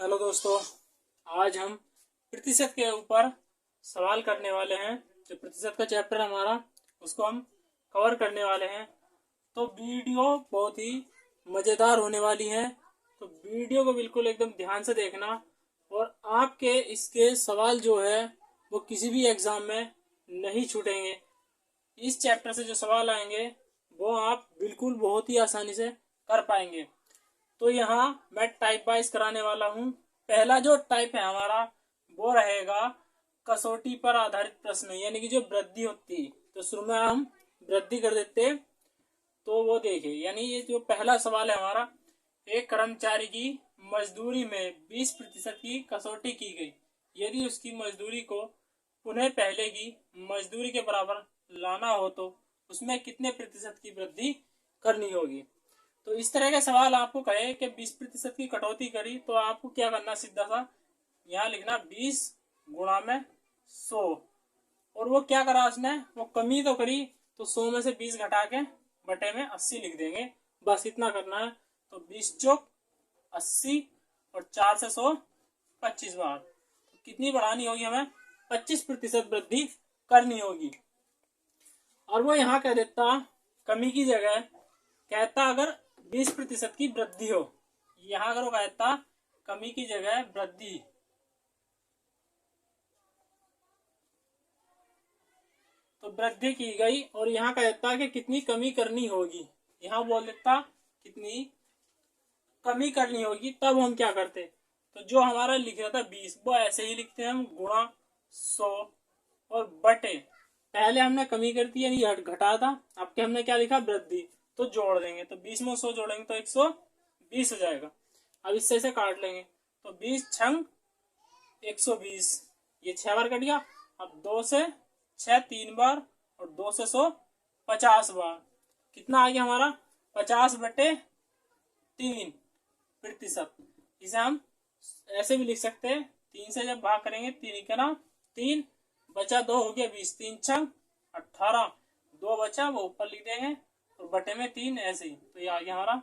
Hello दोस्तों, आज हम प्रतिशत के ऊपर सवाल करने वाले हैं। जो प्रतिशत का चैप्टर हमारा उसको हम कवर करने वाले हैं। तो वीडियो बहुत ही मज़ेदार होने वाली है। तो वीडियो को बिल्कुल एकदम ध्यान से देखना और आपके इसके सवाल जो है वो किसी भी एग्ज़ाम में नहीं छूटेंगे। इस चैप्टर से जो सवाल आएंगे वो आप बिल्कुल बहुत ही आसानी से कर पाएंगे। तो यहाँ मैं टाइप वाइज कराने वाला हूँ। पहला जो टाइप है हमारा वो रहेगा कसौटी पर आधारित प्रश्न, यानी कि जो वृद्धि होती। तो शुरू में हम वृद्धि कर देते। तो वो देखिए, यानी ये जो पहला सवाल है हमारा, एक कर्मचारी की मजदूरी में 20% की कसौटी की गई। यदि उसकी मजदूरी को उन्हें पहले की मजदूरी के बराबर लाना हो तो उसमें कितने प्रतिशत की वृद्धि करनी होगी। तो इस तरह के सवाल आपको कहे कि 20% की कटौती करी तो आपको क्या करना, सीधा सा यहाँ लिखना 20 गुणा में 100। और वो क्या करा उसने, वो कमी तो करी तो 100 में से 20 घटा के बटे में 80 लिख देंगे। बस इतना करना है। तो 20 चौक 80 और 4 से 100 25 बार। तो कितनी बढ़ानी होगी, हमें 25% वृद्धि करनी होगी। और वो यहाँ कह देता कमी की जगह, कहता अगर 20% की वृद्धि हो, यहाँ अगर वो कहता कमी की जगह वृद्धि, तो वृद्धि की गई और यहाँ कहता कि कितनी कमी करनी होगी, यहाँ बोल देता कितनी कमी करनी होगी। तब हम क्या करते, तो जो हमारा लिख रहा था 20 वो ऐसे ही लिखते हैं हम, गुणा 100 और बटे, पहले हमने कमी कर दी यानी घटा था, अब के हमने क्या लिखा वृद्धि, तो जोड़ देंगे। तो 20 में 100 जोड़ेंगे तो 120 हो जाएगा। अब इससे से काट लेंगे तो 20 छंग 120, ये 6 बार कट गया। अब 2 से 6 3 बार और 2 से 100 50 बार। कितना आ गया हमारा 50/3%। इसे हम ऐसे भी लिख सकते हैं, 3 से जब भाग करेंगे 3 का ना 3 बचा 2 हो गया 20, 3 छंग 18, 2 बचा वो ऊपर लिख देंगे और बटे में 3 ऐसे ही। तो ये आ गया हमारा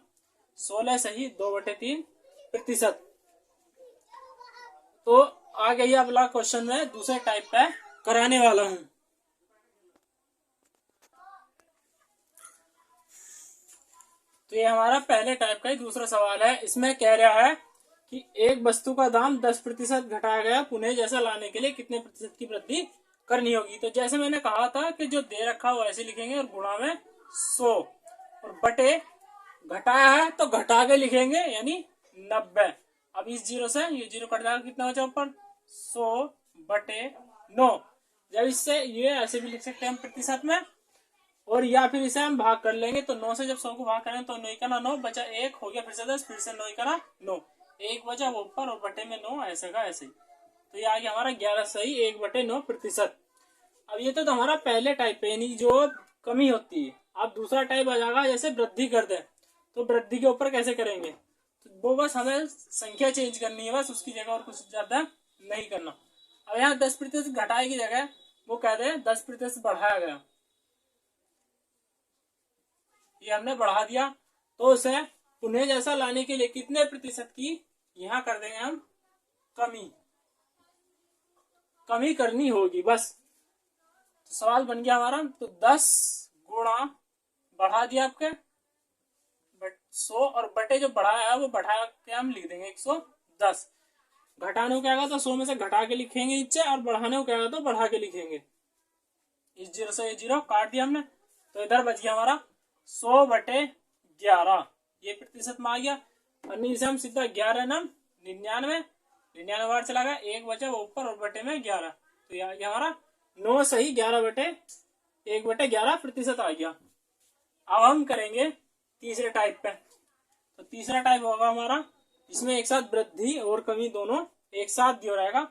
16 सही 2/3%। तो आ गया अगला क्वेश्चन में दूसरे टाइप पे कराने वाला हूं। तो ये हमारा पहले टाइप का ही दूसरा सवाल है। इसमें कह रहा है कि एक वस्तु का दाम 10% घटाया गया, पुनः जैसा लाने के लिए कितने प्रतिशत की वृद्धि करनी होगी। तो जैसे मैंने कहा था कि जो दे रखा वो ऐसे लिखेंगे और गुणा में 100 और बटे घटाया है तो घटा के लिखेंगे यानी 90। अब इस जीरो से ये जीरो कट जाएगा, कितना बचा ऊपर 100/9। जब इससे ये ऐसे भी लिख सकते हैं हम प्रतिशत में, और या फिर इसे हम भाग कर लेंगे। तो 9 से जब 100 को भाग करें तो 9 का ना 9 बचा 1 हो गया, फिर से 10, फिर से 9 का ना 9 1 बचा वो ऊपर और बटे में 9 ऐसे का ऐसे ही। तो ये आ गया हमारा 11 सही 1/9%। अब ये तो हमारा पहले टाइप है, यानी जो कमी होती है। अब दूसरा टाइप आ जाएगा, जैसे वृद्धि कर दे। तो वृद्धि के ऊपर कैसे करेंगे, तो वो बस हमें संख्या चेंज करनी है, बस उसकी जगह और कुछ ज्यादा नहीं करना। अब यहाँ 10% घटाए की जगह वो कहते हैं 10% बढ़ाया गया, ये हमने बढ़ा दिया। तो उसे पुनः जैसा लाने के लिए कितने प्रतिशत की यहाँ कर देंगे हम कमी करनी होगी बस। तो सवाल बन गया हमारा। तो 10 गुणा बढ़ा दिया आपके 100 और बटे जो बढ़ाया है वो बढ़ा के हम लिख देंगे 110। घटाने को क्या आएगा तो 100 में से घटा के लिखेंगे नीचे, और बढ़ाने को क्या आएगा तो बढ़ा के लिखेंगे। इस जीरो से ये जीरो काट दिया हमने, तो इधर बच गया हमारा 100/11, ये प्रतिशत में आ गया। और नीचे हम सीधा 11 नम 99 बार चला गया, 1 बचा वो ऊपर और बटे में 11। तो ये आ गया हमारा 9 सही 11/1/11% आ गया। अब हम करेंगे तीसरे टाइप पे। तो तीसरा टाइप होगा हमारा, इसमें एक साथ वृद्धि और कमी दोनों एक साथ दिया रहेगा।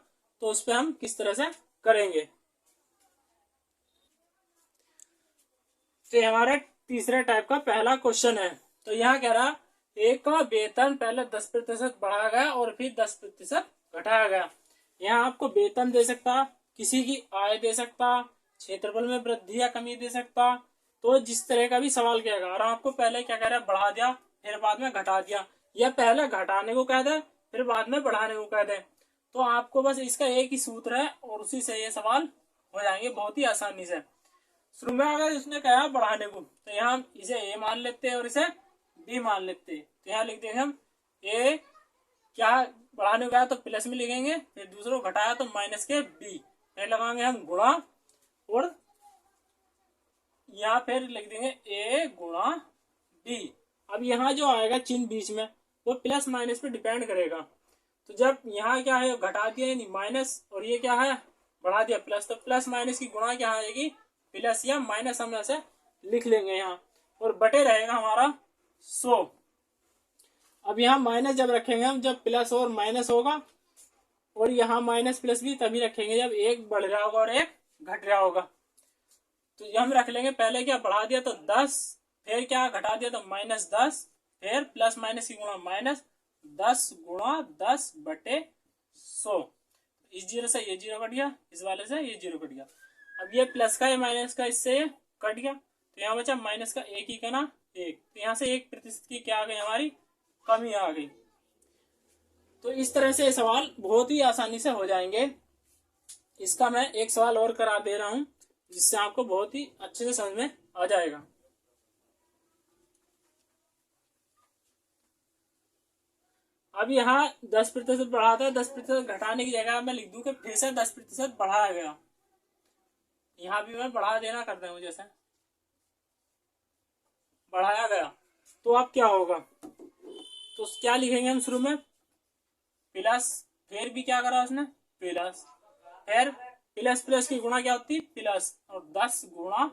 तो उस पर हम किस तरह से करेंगे, तो हमारे तीसरे टाइप का पहला क्वेश्चन है। तो यहाँ कह रहा एक का वेतन पहले 10% बढ़ाया गया और फिर 10% घटाया गया। यहाँ आपको वेतन दे सकता, किसी की आय दे सकता, क्षेत्रफल में वृद्धि या कमी दे सकता। तो जिस तरह का भी सवाल किया गया, और आपको पहले क्या कह रहा है बढ़ा दिया फिर बाद में घटा दिया, या पहले घटाने को कह दे फिर बाद में बढ़ाने को कह दें। तो आपको बस इसका एक ही सूत्र है और उसी से ये सवाल हो जाएंगे बहुत ही आसानी से। शुरू में अगर इसने कहा बढ़ाने को तो यहाँ हम इसे ए मान लेते हैं और इसे बी मान लेते हैं। तो यहाँ लिख देंगे हम ए, क्या बढ़ाने को कहा तो प्लस में लिखेंगे, फिर दूसरों को घटाया तो माइनस के बी, फिर लगाएंगे हम गुणा और यहाँ फिर लिख देंगे ए गुणा बी। अब यहाँ जो आएगा चिन्ह बीच में वो प्लस माइनस पे डिपेंड करेगा। तो जब यहाँ क्या है घटा दिया यानी माइनस और ये क्या है बढ़ा दिया प्लस, तो प्लस माइनस की गुणा क्या आएगी प्लस या माइनस, हम ऐसे लिख लेंगे यहाँ और बटे रहेगा हमारा 100। अब यहाँ माइनस जब रखेंगे हम जब प्लस और माइनस होगा, और यहाँ माइनस प्लस भी तभी रखेंगे जब एक बढ़ रहा होगा और एक घट रहा होगा। तो ये हम रख लेंगे पहले क्या बढ़ा दिया तो 10, फिर क्या घटा दिया तो -10, फिर प्लस माइनस की गुणा माइनस 10 गुणा 10 बटे 100। इस जीरो से ये जीरो कट गया, इस वाले से ये जीरो कट गया। अब ये प्लस का ये माइनस का इससे कट गया, तो यहाँ बचा माइनस का एक ही करना एक, तो यहाँ से 1% की क्या आ गई हमारी कमी आ गई। तो इस तरह से सवाल बहुत ही आसानी से हो जाएंगे। इसका मैं एक सवाल और करा दे रहा हूं जिससे आपको बहुत ही अच्छे से समझ में आ जाएगा। अब यहाँ 10% बढ़ा था, 10% घटाने की जगह मैं लिख दूं कि फिर से 10% बढ़ाया गया। यहाँ भी मैं बढ़ा देना करता हूँ, जैसे बढ़ाया गया तो अब क्या होगा, तो क्या लिखेंगे हम शुरू में प्लस, फिर भी क्या करा उसने प्लस, फिर प्लस प्लस की गुणा क्या होती प्लस, और 10 गुणा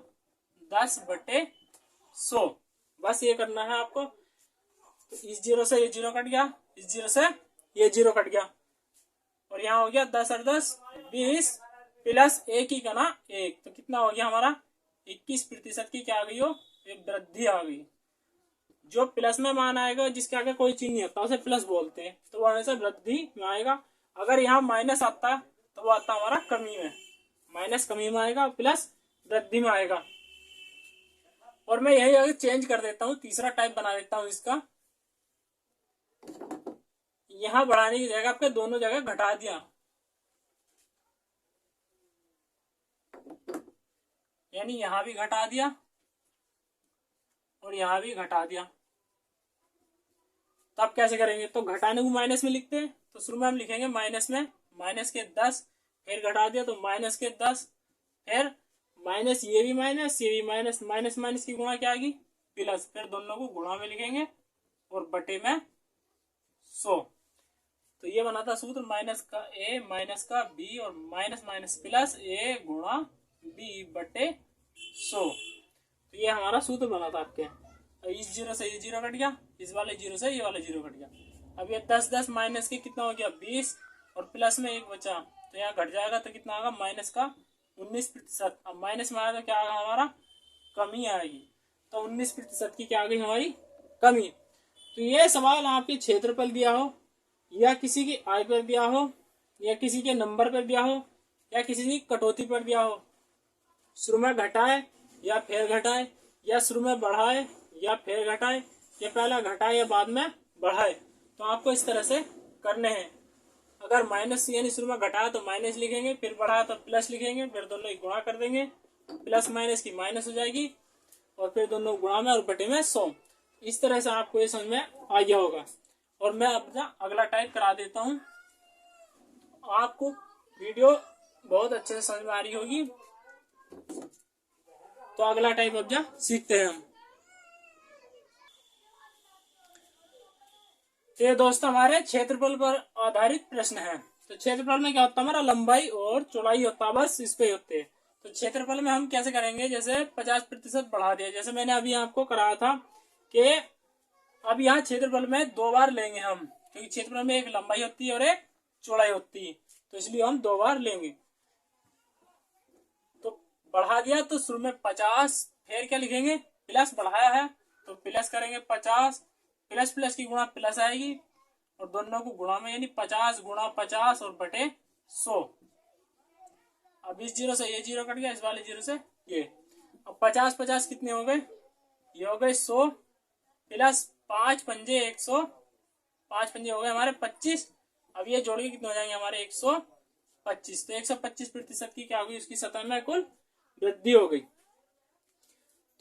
10 बटे 100। बस ये करना है आपको। तो इस जीरो से ये जीरो कट गया, इस जीरो से ये जीरो कट गया, और यहाँ हो गया 10 और 10 20 प्लस एक ही करना एक, तो कितना हो गया हमारा 21% की क्या आ गई हो एक वृद्धि आ गई। जो प्लस में मान आएगा जिसके आगे कोई चिन्ह नहीं होता उसे प्लस बोलते हैं, तो वो हमेशा वृद्धि में आएगा। अगर यहाँ माइनस आता तो वो आता हमारा कमी में, माइनस कमी में आएगा, प्लस वृद्धि में आएगा। और मैं यही आगे चेंज कर देता हूँ, तीसरा टाइप बना देता हूँ इसका। यहाँ बढ़ाने की जगह आपके दोनों जगह घटा दिया, यानी यहाँ भी घटा दिया और यहाँ भी घटा दिया। तो अब कैसे करेंगे, तो घटाने को माइनस में लिखते हैं, तो शुरू में हम लिखेंगे माइनस में माइनस के 10, फिर घटा दिया तो माइनस के 10, फिर माइनस ये भी माइनस ये भी माइनस, माइनस माइनस की गुणा क्या आएगी प्लस, फिर दोनों को गुणा में लिखेंगे और बटे में 100। तो ये बना था सूत्र माइनस का ए माइनस का बी और माइनस माइनस प्लस ए गुणा बी बटे 100। तो ये हमारा सूत्र बना था आपके। इस जीरो से ये जीरो कट गया, इस वाले जीरो से ये वाला जीरो कट गया। अब ये 10 10 माइनस के कितना हो गया 20 और प्लस में एक बचा, तो यहाँ घट जाएगा तो कितना आएगा माइनस का 19%। अब माइनस में आया तो क्या आएगा हमारा कमी आएगी, तो 19% की क्या आ गई हमारी कमी। तो ये सवाल आपके क्षेत्रफल दिया हो या किसी की आय पर दिया हो या किसी के नंबर पर दिया हो या किसी की कटौती पर दिया हो, शुरू में घटाए या फिर घटाए या शुरू में बढ़ाए या फिर घटाए या पहला घटाए या बाद में बढ़ाए, तो आपको इस तरह से करने हैं। अगर माइनस यानी शुरू में घटाया तो माइनस लिखेंगे, फिर बढ़ाया तो प्लस लिखेंगे, फिर दोनों ही गुणा कर देंगे, प्लस माइनस की माइनस हो जाएगी और फिर दोनों गुणा में और बटे में 100। इस तरह से आपको ये समझ में आ गया होगा। और मैं अपना अगला टाइप करा देता हूँ, आपको वीडियो बहुत अच्छे से समझ में आ रही होगी। तो अगला टाइप अब जा सीखते हैं हम। ये दोस्तों हमारे क्षेत्रफल पर आधारित प्रश्न है। तो क्षेत्रफल में क्या होता है हमारा लंबाई और चौड़ाई होता है, बस इस पे होते हैं। तो क्षेत्रफल में हम कैसे करेंगे, जैसे 50% बढ़ा दिया, जैसे मैंने अभी आपको कराया था कि अब यहाँ क्षेत्रफल में 2 बार लेंगे हम, क्योंकि क्षेत्रफल में एक लंबाई होती है और एक चौड़ाई होती है, तो इसलिए हम 2 बार लेंगे। तो बढ़ा दिया तो शुरू में 50, फिर क्या लिखेंगे प्लस, बढ़ाया है तो प्लस करेंगे 50, प्लस प्लस की गुणा प्लस आएगी और दोनों को गुणा में, यानी 50 गुणा 50 और बटे 100। अब इस जीरो से ये जीरो कट गया, इस वाले जीरो से ये। अब 50 50 कितने हो गए, ये हो गए 100 प्लस 5 पंजे 100 5 पंजे हो गए हमारे 25। अब ये जोड़ के कितने हो जाएंगे हमारे 125। तो 125% की क्या होगी, उसकी सतह में कुल वृद्धि हो गई।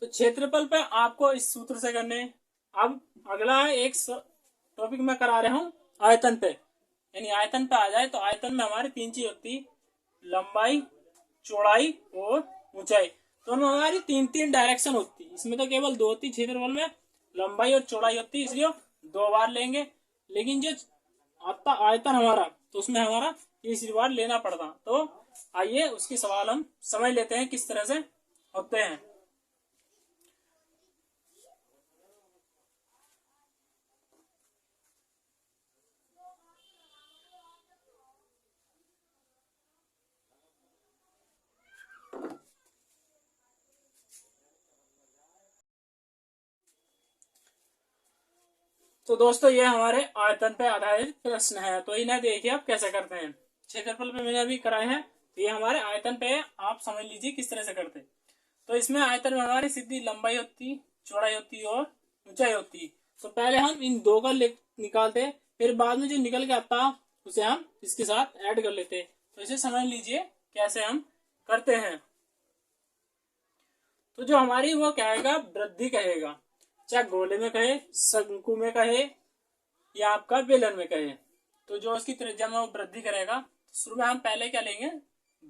तो क्षेत्रफल पे आपको इस सूत्र से करने। अब अगला है एक टॉपिक मैं करा रहा हूं आयतन पे, यानी आयतन पे आ जाए तो आयतन में हमारी 3 चीज होती, लंबाई, चौड़ाई और ऊंचाई। तो हमारी 3 डायरेक्शन होती, इसमें तो केवल 2 होती क्षेत्रफल में, लंबाई और चौड़ाई होती, इसलिए 2 बार लेंगे। लेकिन जो आता आयतन हमारा, तो उसमें हमारा तीसरी बार लेना पड़ता। तो आइए उसकी सवाल हम समझ लेते हैं किस तरह से होते हैं। तो दोस्तों ये हमारे आयतन पे आधारित प्रश्न है, तो इन्हें देखिए आप कैसे करते हैं। क्षेत्रफल पे मैंने अभी कराए हैं, तो ये हमारे आयतन पे है, आप समझ लीजिए किस तरह से करते हैं। तो इसमें आयतन में हमारी सीधी लंबाई होती, चौड़ाई होती और ऊंचाई होती। तो पहले हम इन 2 का निकालते, फिर बाद में जो निकल के आता उसे हम इसके साथ ऐड कर लेते। तो इसे समझ लीजिए कैसे हम करते हैं। तो जो हमारी वो कहेगा वृद्धि कहेगा, चाहे गोले में कहे, शंकु में कहे या आपका बेलन में कहे। तो जो उसकी त्रिज्या में वो वृद्धि करेगा, तो शुरू में हम पहले क्या लेंगे,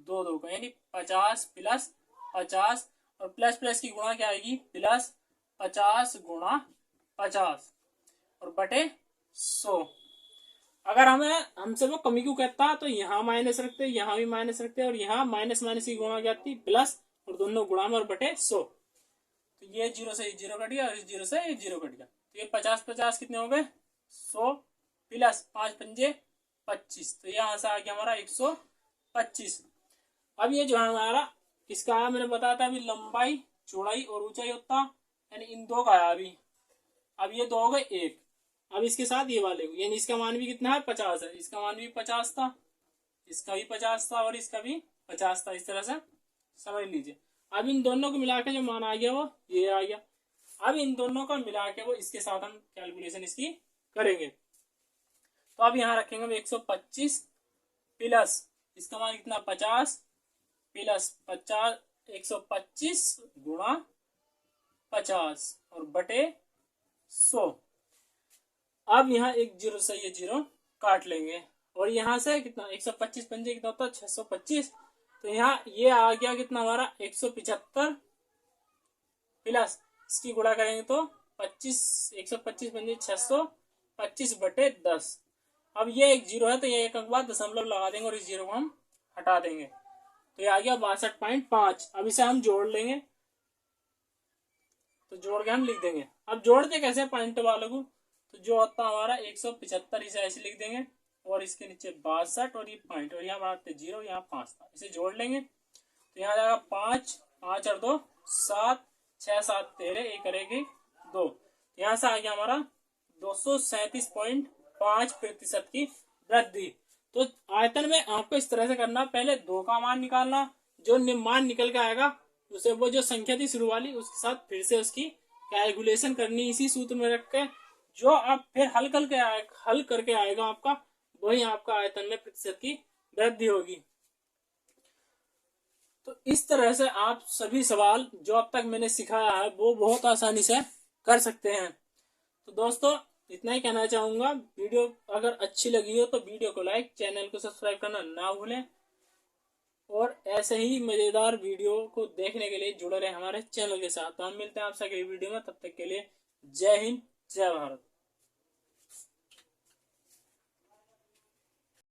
2 का, यानी 50 प्लस 50 और प्लस प्लस की गुणा क्या आएगी, प्लस 50 गुणा 50 और बटे 100। अगर हमें हमसे वो कमी क्यों कहता, तो यहाँ माइनस रखते, यहाँ भी माइनस रखते, और यहाँ माइनस माइनस की गुणा क्या थी, प्लस, और दोनों गुणा में और बटे 100। तो ये 0 से 0 कट गया और इस 0 से 0 कट गया। तो ये 50 कितने हो गए, 100 प्लस 5 पंजे 25। तो यहाँ से आ गया हमारा 125। अब ये जो है हमारा किसका आया, मैंने बताया था अभी, लंबाई, चौड़ाई और ऊंचाई होता, यानी इन 2 का आया अभी। अब ये 2 हो गए 1। अब इसके साथ ये वाले, यानी इसका मान भी कितना है, 50 है, इसका मान भी 50 था, इसका भी 50 था और इसका भी 50 था। इस तरह से समझ लीजिए। अब इन दोनों को मिला के जो मान आ गया वो ये आ गया। अब इन दोनों को मिला के वो इसके साथ हम कैलकुलेशन इसकी करेंगे। तो अब यहाँ रखेंगे हम 125 प्लस इसका मान कितना, 50 प्लस 50, 125 गुणा 50 और बटे 100। अब यहाँ एक 0 से ये 0 काट लेंगे, और यहाँ से कितना, 125 पंजे कितना होता है, 625। तो यहाँ ये आ गया कितना हमारा, 175 प्लस इसकी गुणा करेंगे तो 25, 125 पंजे 625 बटे 10। अब ये एक 0 है, तो ये एक बाद दशमलव लगा देंगे और इस 0 को हम हटा देंगे। तो ये आ गया 62.5। अब इसे हम जोड़ लेंगे, तो जोड़ के हम लिख देंगे। अब जोड़ते कैसे पॉइंट वालों को, तो जो होता हमारा 175 इसे ऐसे लिख देंगे, और इसके नीचे 62 और ये पॉइंट, और यहाँ बनाते 0, यहाँ 5 था, इसे जोड़ लेंगे। तो यहाँ जाएगा 5, 5 और 2 7, 6 7 13, एक करेगी 2। यहाँ से आ गया हमारा 237.5% की वृद्धि। तो आयतन में आपको इस तरह से करना, पहले 2 का मान निकालना, जो मान निकल के आएगा उसे वो जो संख्या थी शुरू वाली उसके साथ फिर से उसकी कैलकुलेशन करनी इसी सूत्र में रख के, जो आप फिर हल करके आएगा आपका, वही आपका आयतन में प्रतिशत की वृद्धि होगी। तो इस तरह से आप सभी सवाल जो अब तक मैंने सिखाया है वो बहुत आसानी से कर सकते हैं। तो दोस्तों इतना ही कहना चाहूंगा। वीडियो अगर अच्छी लगी हो तो वीडियो को लाइक, चैनल को सब्सक्राइब करना ना भूलें, और ऐसे ही मजेदार वीडियो को देखने के लिए जुड़े रहे हमारे चैनल के साथ। तो हम मिलते हैं आपसे अगली वीडियो में, तब तक के लिए जय हिंद, जय भारत।